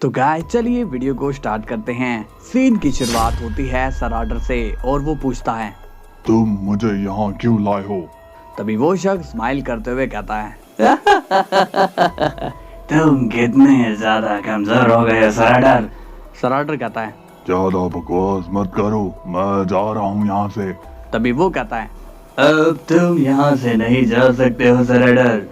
तो गाइस चलिए वीडियो को स्टार्ट करते हैं। सीन की शुरुआत होती है सराडर से और वो पूछता है, तुम मुझे यहाँ क्यों लाए हो? तभी वो शख्स स्माइल करते हुए कहता है, तुम कितने ज्यादा कमजोर हो गए सराडर। सराडर कहता है, ज्यादा बकवास मत करो, मैं जा रहा हूँ यहाँ से। तभी वो कहता है, अब तुम यहाँ से नहीं जा सकते हो सराडर।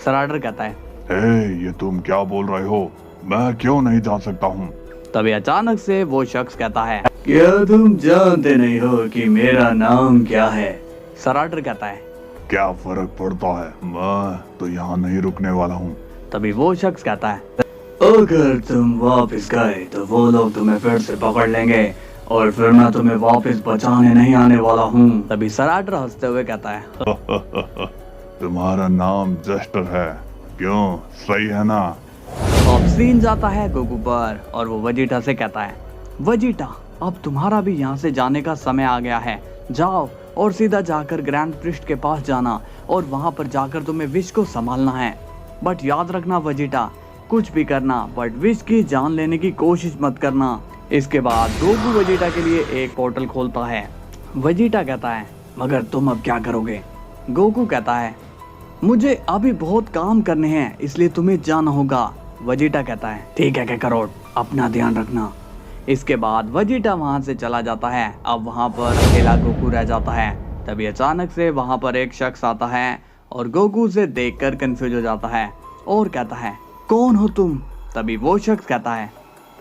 सराडर कहता है, हे, ये तुम क्या बोल रहे हो? मैं क्यों नहीं जा सकता हूँ? तभी अचानक से वो शख्स कहता है, क्या तुम जानते नहीं हो कि मेरा नाम क्या है? सराडर कहता है, क्या फर्क पड़ता है, मैं तो यहाँ नहीं रुकने वाला हूँ। तभी वो शख्स कहता है, अगर तुम वापस गए तो वो लोग तुम्हें फिर से पकड़ लेंगे और फिर मैं तुम्हें वापस बचाने नहीं आने वाला हूँ। तभी सराडर हंसते हुए कहता है, तुम्हारा नाम जस्टर है, क्यों, सही है ना? अब सीन जाता है गोकू पर और वो वेजिटा से कहता है, वेजिटा अब तुम्हारा भी यहाँ से जाने का समय आ गया है। जाओ और सीधा जाकर ग्रैंड प्रिस्ट के पास जाना और वहाँ पर जाकर तुम्हें विश को संभालना है। बट याद रखना वेजिटा, कुछ भी करना बट विश की जान लेने की कोशिश मत करना। इसके बाद गोकू वेजिटा के लिए एक पोर्टल खोलता है। वेजिटा कहता है, मगर तुम अब क्या करोगे? गोकू कहता है, मुझे अभी बहुत काम करने हैं इसलिए तुम्हें जाना होगा। वेजिटा कहता है, ठीक है काकारोट, अपना ध्यान रखना। इसके बाद वेजिटा वहां से चला जाता है। अब वहां पर अकेला गोकू रह जाता है। तभी अचानक से वहां पर एक शख्स आता है और गोकू से देखकर कंफ्यूज हो जाता है और कहता है, कौन हो तुम? तभी वो शख्स कहता है,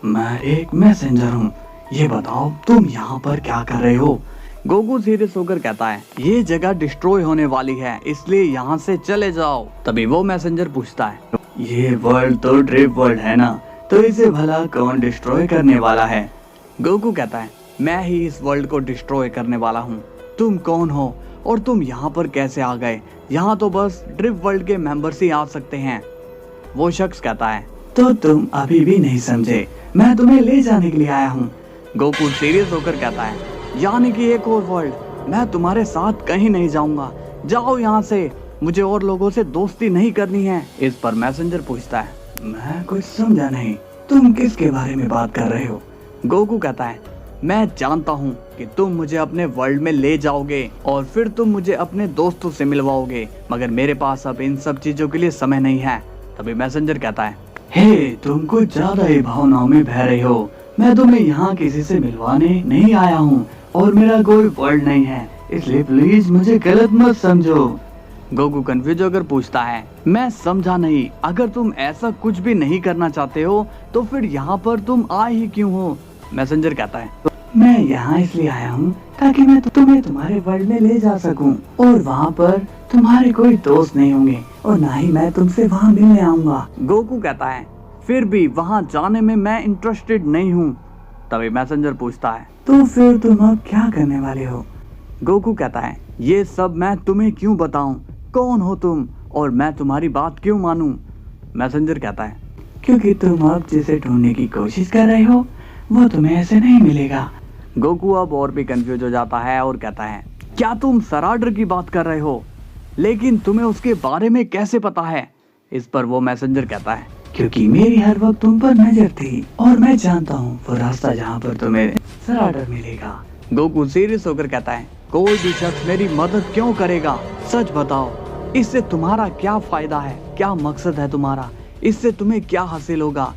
मैं एक मैसेंजर हूँ, ये बताओ तुम यहाँ पर क्या कर रहे हो? गोकू सीरियस होकर कहता है, ये जगह डिस्ट्रॉय होने वाली है इसलिए यहाँ से चले जाओ। तभी वो मैसेंजर पूछता है, ये वर्ल्ड तो ड्रिप वर्ल्ड है ना, तो इसे भला कौन डिस्ट्रॉय करने वाला है? गोकू कहता है, मैं ही इस वर्ल्ड को डिस्ट्रॉय करने वाला हूँ। तुम कौन हो और तुम यहाँ पर कैसे आ गए? यहाँ तो बस ड्रिप वर्ल्ड के मेंबर्स ही आ सकते हैं। वो शख्स कहता है, तो तुम अभी भी नहीं समझे, मैं तुम्हें ले जाने के लिए आया हूँ। गोकू सीरियस होकर कहता है, यानी कि एक और वर्ल्ड? मैं तुम्हारे साथ कहीं नहीं जाऊंगा, जाओ यहाँ से, मुझे और लोगों से दोस्ती नहीं करनी है। इस पर मैसेंजर पूछता है, मैं कुछ समझा नहीं, तुम किसके बारे में बात कर रहे हो? गोकू कहता है, मैं जानता हूँ कि तुम मुझे अपने वर्ल्ड में ले जाओगे और फिर तुम मुझे अपने दोस्तों से मिलवाओगे, मगर मेरे पास अब इन सब चीजों के लिए समय नहीं है। तभी मैसेंजर कहता है, हे, तुम कुछ ज्यादा ही भावनाओं में बह रहे हो। मैं तुम्हें यहाँ किसी से मिलवाने नहीं आया हूँ और मेरा कोई वर्ल्ड नहीं है, इसलिए प्लीज मुझे गलत मत समझो। गोकू कंफ्यूज होकर पूछता है, मैं समझा नहीं, अगर तुम ऐसा कुछ भी नहीं करना चाहते हो तो फिर यहाँ पर तुम आए ही क्यों हो? मैसेंजर कहता है, मैं यहाँ इसलिए आया हूँ ताकि मैं तुम्हें तुम्हारे वर्ल्ड में ले जा सकूँ और वहाँ पर तुम्हारे कोई दोस्त नहीं होंगे और ना ही मैं तुमसे वहाँ मिलने आऊंगा। गोकू कहता है, फिर भी वहाँ जाने में मैं इंटरेस्टेड नहीं हूँ। तभी मैसेंजर पूछता है, तो फिर तुम अब क्या करने वाले हो? गोकू कहता है, ये सब मैं तुम्हें क्यों बताऊं? कौन हो तुम और मैं तुम्हारी बात क्यों मानूं? मैसेंजर कहता है, क्योंकि तुम अब जिसे ढूंढने की कोशिश कर रहे हो वो तुम्हें ऐसे नहीं मिलेगा। गोकू अब और भी कंफ्यूज हो जाता है और कहता है, क्या तुम सराडर की बात कर रहे हो? लेकिन तुम्हें उसके बारे में कैसे पता है? इस पर वो मैसेंजर कहता है, क्योंकि मेरी हर वक्त तुम पर नजर थी और मैं जानता हूँ वो रास्ता जहाँ पर तुम्हें सराडर मिलेगा। गोकू सीरियस होकर कहता है, कोई भी शख्स मेरी मदद क्यों करेगा? सच बताओ, इससे तुम्हारा क्या फायदा है? क्या मकसद है तुम्हारा? इससे तुम्हें क्या हासिल होगा?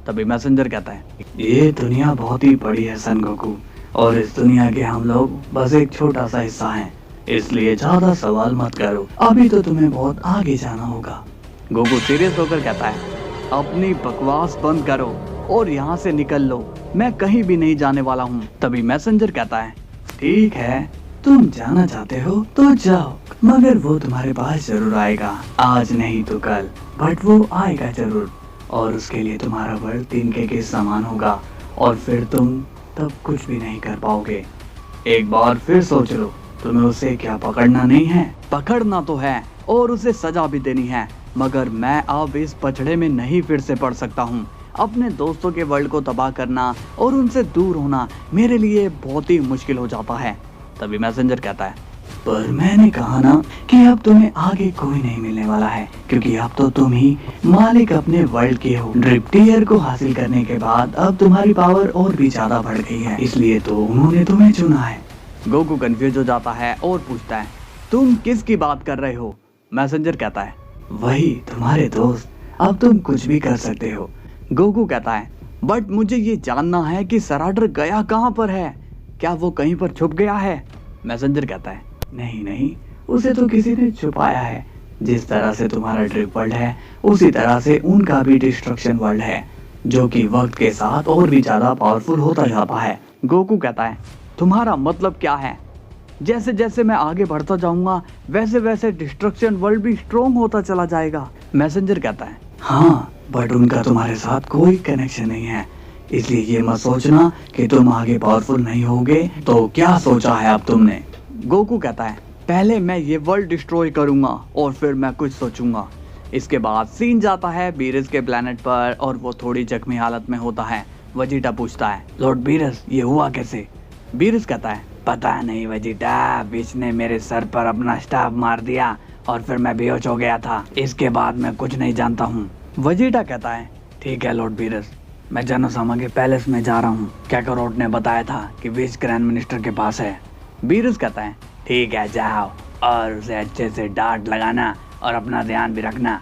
तभी मैसेंजर कहता है, ये दुनिया बहुत ही बड़ी है सन गोकू, और इस दुनिया के हम लोग बस एक छोटा सा हिस्सा हैं, इसलिए ज्यादा सवाल मत करो, अभी तो तुम्हें बहुत आगे जाना होगा। गोकू सीरियस होकर कहता है, अपनी बकवास बंद करो और यहाँ से निकल लो, मैं कहीं भी नहीं जाने वाला हूँ। तभी मैसेंजर कहता है, ठीक है, तुम जाना चाहते हो तो जाओ, मगर वो तुम्हारे पास जरूर आएगा, आज नहीं तो कल, बट वो आएगा जरूर और उसके लिए तुम्हारा वर्ल्ड तिनके के समान होगा और फिर तुम तब कुछ भी नहीं कर पाओगे। एक बार फिर सोच लो, तुम्हें उसे क्या पकड़ना नहीं है? पकड़ना तो है और उसे सजा भी देनी है, मगर मैं अब इस पछड़े में नहीं फिर से पड़ सकता हूँ। अपने दोस्तों के वर्ल्ड को तबाह करना और उनसे दूर होना मेरे लिए बहुत ही मुश्किल हो जाता है। तभी मैसेंजर कहता है, पर मैंने कहा ना कि अब तुम्हें आगे कोई नहीं मिलने वाला है, क्योंकि अब तो तुम ही मालिक अपने वर्ल्ड के हो। ड्रिप टीयर को हासिल करने के बाद अब तुम्हारी पावर और भी ज्यादा बढ़ गई है, इसलिए तो उन्होंने तुम्हें चुना है। गोकू कंफ्यूज हो जाता है और पूछता है, तुम किसकी बात कर रहे हो? मैसेंजर कहता है, वही तुम्हारे दोस्त, अब तुम कुछ भी कर सकते हो। गोकू कहता है, बट मुझे ये जानना है कि सराडर गया कहाँ पर है, क्या वो कहीं पर छुप गया है? मैसेंजर कहता है, नहीं नहीं, उसे तो किसी ने छुपाया है। जिस तरह से तुम्हारा ड्रिप वर्ल्ड है उसी तरह से उनका भी डिस्ट्रक्शन वर्ल्ड है, जो कि वक्त के साथ और भी ज्यादा पावरफुल होता जाता है। गोकू कहता है, तुम्हारा मतलब क्या है? जैसे जैसे मैं आगे बढ़ता जाऊंगा वैसे वैसे डिस्ट्रक्शन वर्ल्ड भी स्ट्रॉन्ग होता चला जाएगा। मैसेंजर कहता है, हाँ, बट उनका तुम्हारे साथ कोई कनेक्शन नहीं है, इसलिए ये मत सोचना कि तुम आगे पावरफुल नहीं होगे। तो क्या सोचा है अब तुमने? गोकू कहता है, पहले मैं ये वर्ल्ड डिस्ट्रॉय करूंगा और फिर मैं कुछ सोचूंगा। इसके बाद सीन जाता है बीरस के प्लेनेट पर और वो थोड़ी जख्मी हालत में होता है। वजीटा पूछता है, लॉर्ड बीरस, ये हुआ कैसे? बीरस कहता है, पता नहीं वजीटा, विश ने मेरे सर पर अपना स्टाफ मार दिया और फिर मैं बेहोश हो गया था। इसके बाद मैं कुछ नहीं जानता हूँ। वजीटा कहता है, ठीक है लॉर्ड बीरस, मैं जेनोसामा के पैलेस में जा रहा हूँ। कैकारोट ने बताया था कि विश ग्रैंड मिनिस्टर के पास है। बीरस कहता है, ठीक है जाओ और उसे अच्छे से डांट लगाना और अपना ध्यान भी रखना।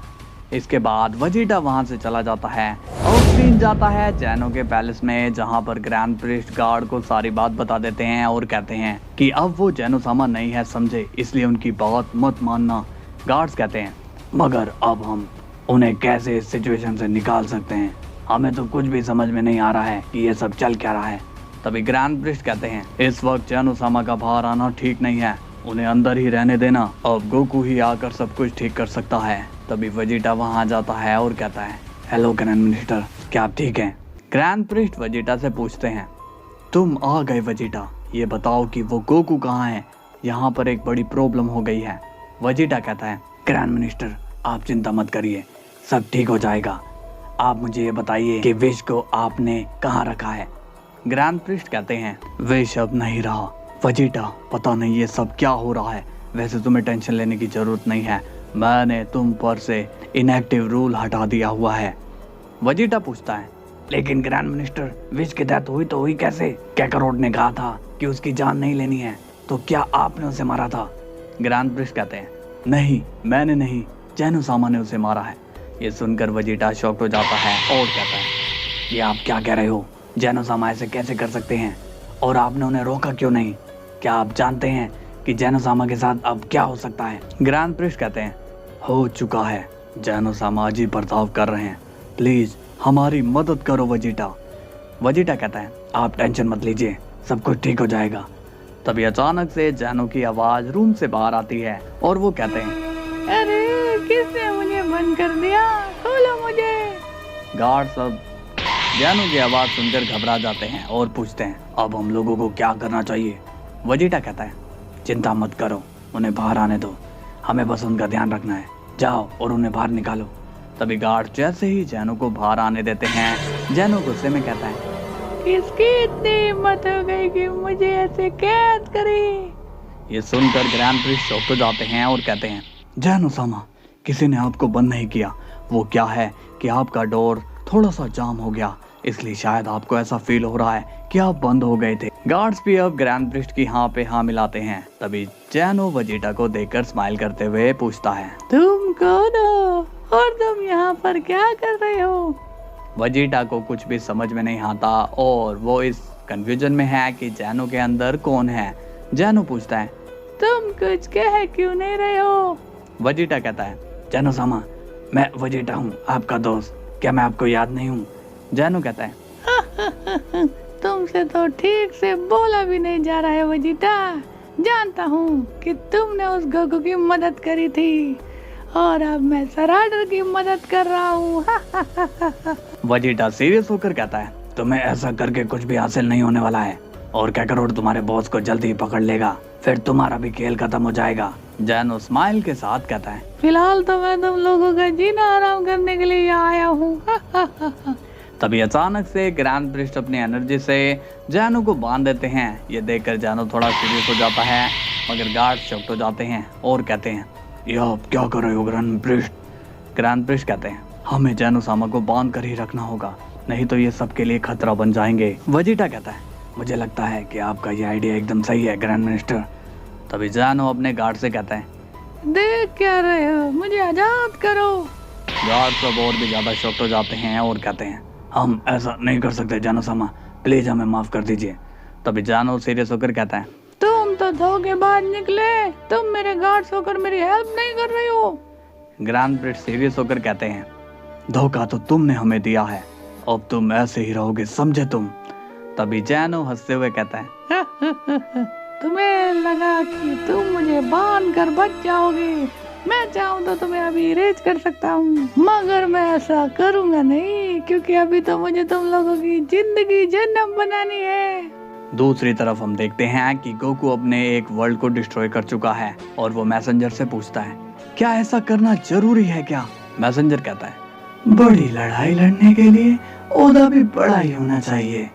इसके बाद वजीटा वहां से चला जाता है और सीन जाता है जैनो के पैलेस में, जहां पर ग्रैंड प्रिस्ट गार्ड को सारी बात बता देते हैं और कहते हैं कि अब वो जेनोसामा नहीं है, समझे, इसलिए उनकी बात मत मानना। गार्ड्स कहते हैं, मगर अब हम उन्हें कैसे इस सिचुएशन से निकाल सकते हैं? हमें तो कुछ भी समझ में नहीं आ रहा है कि ये सब चल क्या रहा है। तभी ग्रैंड प्रिस्ट कहते हैं, इस वक्त जेनोसामा का बाहर आना ठीक नहीं है, उन्हें अंदर ही रहने देना, अब गोकू ही आकर सब कुछ ठीक कर सकता है। तभी वजीटा वहां जाता है और कहता है, हेलो ग्रैंड मिनिस्टर, क्या आप ठीक हैं? ग्रैंड प्रिस्ट वजीटा से पूछते हैं, तुम आ गए वजीटा, ये बताओ कि वो गोकू कहाँ है? यहाँ पर एक बड़ी प्रॉब्लम हो गई है। वजीटा कहता है, ग्रैंड मिनिस्टर आप चिंता मत करिए, सब ठीक हो जाएगा। आप मुझे ये बताइए कि विश को आपने कहाँ रखा है? ग्रैंड प्रिस्ट कहते हैं, विश अब नहीं रहा वजीटा, पता नहीं ये सब क्या हो रहा है। वैसे तुम्हें टेंशन लेने की जरूरत नहीं है, मैंने तुम पर से इनएक्टिव रूल हटा दिया हुआ है। वजीटा पूछता है, लेकिन ग्रैंड मिनिस्टर विश की डेथ हुई तो हुई कैसे? कैकारोट ने कहा था कि उसकी जान नहीं लेनी है, तो क्या आपने उसे मारा था? ग्रैंड प्रिस्ट कहते हैं, नहीं मैंने नहीं, जेनोसामा ने उसे मारा है। ये सुनकर वजीटा शॉक्ड हो जाता है और कहता है, ये आप क्या कह रहे हो? जेनोसामा ऐसे कैसे कर सकते हैं और आपने उन्हें रोका क्यों नहीं? क्या आप जानते हैं कि जेनोसामा के साथ अब क्या हो सकता है? ग्रैंड प्रिस्ट कहते हैं, हो चुका है, जेनोसामा अजीब बर्ताव कर रहे हैं, प्लीज हमारी मदद करो वजीटा। वजीटा कहता है, आप टेंशन मत लीजिए, सब कुछ ठीक हो जाएगा। तभी अचानक से जैनो की आवाज रूम से बाहर आती है और वो कहते हैं, अरे किसने मुझे बंद कर दिया, खोलो मुझे। गार्ड सब जैनो की आवाज सुनकर घबरा जाते हैं और पूछते हैं, अब हम लोगों को क्या करना चाहिए? वजीटा कहता है, चिंता मत करो, उन्हें बाहर आने दो, हमें बस उनका ध्यान रखना है, जाओ और उन्हें बाहर निकालो। तभी गार्ड जैसे ही जैनो को बाहर आने देते हैं, जैनो गुस्से में कहता है, किसकी इतनी हिम्मत हो गई कि मुझे ऐसे कैद करे? ये सुनकर ग्रैंड प्रिस्ट शॉक हो जाते हैं और कहते हैं, जेनोसामा, किसी ने आपको बंद नहीं किया, वो क्या है कि आपका डोर थोड़ा सा जाम हो गया, इसलिए शायद आपको ऐसा फील हो रहा है कि आप बंद हो गए थे। गार्ड्स भी अब ग्रैंड प्रिस्ट की हाँ पे हाँ मिलाते हैं। तभी जैनो वजीटा को देखकर स्माइल करते हुए पूछता है, तुम कौन हो और तुम यहाँ पर क्या कर रहे हो? वजीटा को कुछ भी समझ में नहीं आता और वो इस कंफ्यूजन में है कि जैनो के अंदर कौन है। जैनो पूछता है, तुम कुछ कह क्यों नहीं रहे हो? वजीटा कहता है, जेनोसामा, मैं वजीटा हूँ, आपका दोस्त, क्या मैं आपको याद नहीं हूँ? जैनो कहता है, तुमसे तो ठीक से बोला भी नहीं जा रहा है वजीटा, जानता हूँ कि तुमने उस गोकू की मदद करी थी और अब मैं सराडर की मदद कर रहा हूँ। वजीटा सीरियस होकर कहता है, तुम्हें ऐसा करके कुछ भी हासिल नहीं होने वाला है और कैकारोट तुम्हारे बॉस को जल्दी ही पकड़ लेगा, फिर तुम्हारा भी खेल खत्म हो जाएगा। जैनो स्माइल के साथ कहता है, फिलहाल तो मैं तुम लोगों का जीना आराम करने के लिए यहाँ आया हूँ। तभी अचानक से ग्रैंड प्रिस्ट अपनी एनर्जी से जैनो को बांध देते हैं। ये देखकर जैनो थोड़ा सीरियस हो जाता है मगर गार्ड चौंक जाते हैं और कहते हैं, ये आप क्या कर रहे हो ग्रैंड प्रिस्ट? ग्रैंड प्रिस्ट कहते हैं, हमें जैनो-सामा को बांध कर ही रखना होगा, नहीं तो ये सबके लिए खतरा बन जाएंगे। वेजिटा कहता है, मुझे लगता है कि आपका ये आइडिया एकदम सही है ग्रैंड मिनिस्टर। तभी जैनो अपने गार्ड से कहता है, देख क्या रहे हो, मुझे आजाद करो। गार्ड सब और भी ज्यादा शॉक्ड हो जाते हैं और कहते हैं, हम ऐसा नहीं कर सकते जैनो-सामा, प्लीज हमें माफ कर दीजिए। तभी जैनो सीरियस होकर कहता है, तुम तो धोखेबाज निकले, तुम मेरे गार्ड्स होकर मेरी हेल्प नहीं कर रही हो। ग्रैंड प्रिस्ट सीरियस होकर कहते हैं, धोखा तो तुमने हमें दिया है, अब तुम ऐसे ही रहोगे, समझे तुम? तभी जैनो हंसते हुए कहता है, तुम्हें लगा कि तुम मुझे बांध कर बच जाओगे, मैं चाहूँ तो तुम्हें अभी रेज कर सकता हूँ, मगर मैं ऐसा करूँगा नहीं, क्योंकि अभी तो मुझे तुम लोगों की जिंदगी जन्नत बनानी है। दूसरी तरफ हम देखते हैं कि गोकू अपने एक वर्ल्ड को डिस्ट्रॉय कर चुका है और वो मैसेंजर से पूछता है, क्या ऐसा करना जरूरी है क्या? मैसेंजर कहता है, बड़ी लड़ाई लड़ने के लिए ओदा भी बड़ा ही होना चाहिए।